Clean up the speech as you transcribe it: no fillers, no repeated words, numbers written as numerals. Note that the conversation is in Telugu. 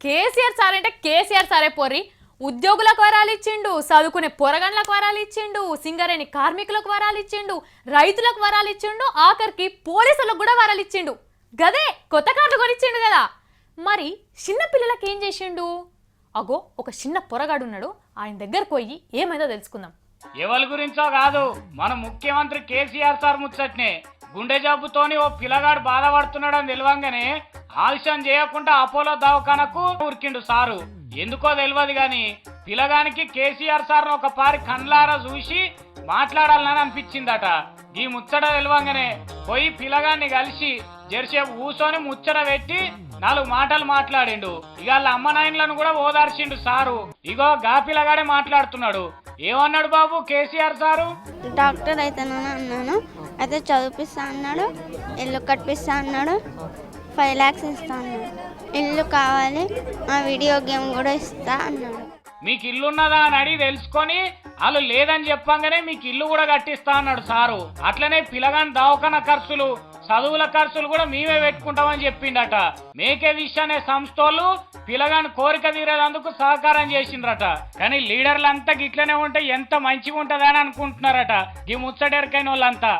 కేసీఆర్ సార్ అంటే కేసీఆర్ సారే పోరి ఉద్యోగులకు వరాలు ఇచ్చిండు, చదువుకునే పొరగండ్లకు వరాలు ఇచ్చిండు, సింగరేణి కార్మికులకు వరాలు ఇచ్చిండు, రైతులకు వరాలు ఇచ్చిండు, ఆఖరికి పోలీసులకు కూడా వరాలు ఇచ్చిండు. గదే కొత్త కార్లు కొనిచ్చిండు కదా. మరి చిన్న పిల్లలకు ఏం చేసిండు? అగో ఒక చిన్న పొరగాడున్నాడు, ఆయన దగ్గరకు పోయి ఏమైందో తెలుసుకుందాం. ఎవరి గురించో కాదు, మన ముఖ్యమంత్రి కేసీఆర్ సార్ ముచ్చట్నే. గుండె జబ్బుతోని ఓ పిల్లగాడు బాధపడుతున్నాడని తెలియంగానే ఆలస్యం చేయకుండా అపోలో దవాఖానకు ఉరికిండు సారు. ఎందుకో తెలియదు గాని పిల్లగానికి కేసీఆర్ సార్ ఒక పారి కండ్లారా చూసి మాట్లాడాలని అనిపించిందట. ఈ ముచ్చట తెలియంగానే పోయి పిల్లగాన్ని కలిసి జెర్సేపు కూసోని ముచ్చట పెట్టి 4 మాటలు మాట్లాడిండు. ఇక వాళ్ళ అమ్మ నాయనలను కూడా ఓదార్చిండు సారు. ఇగో గా పిల్లగాడే మాట్లాడుతున్నాడు. ఏమన్నాడు బాబు కేసీఆర్ సారు? డాక్టర్ అయితేనని అన్నాను, అయితే చదివిస్తా అన్నాడు, ఇల్లు కట్టిస్తా అన్నాడు, 5 lakhs ఇస్తా అన్నాడు, ఇల్లు కావాలి, ఆ వీడియో గేమ్ కూడా ఇస్తా అన్నాడు. మీకు ఇల్లు ఉన్నదా అని అడిగి తెలుసుకొని వాళ్ళు లేదని చెప్పంగానే మీకు ఇల్లు కూడా కట్టిస్తా అన్నాడు సారు. అట్లనే పిల్లగాని దవాఖాన ఖర్చులు, చదువుల ఖర్చులు కూడా మేమే పెట్టుకుంటామని చెప్పిండట. మేకే విష్ అనే సంస్థలు పిల్లగాని కోరిక తీరేందుకు సహకారం చేసిండ్రట. కానీ లీడర్లంతా గిట్లనే ఉంటే ఎంత మంచిగా ఉంటదని అనుకుంటున్నారట ఈ ముచ్చటెరకైన వాళ్ళంతా.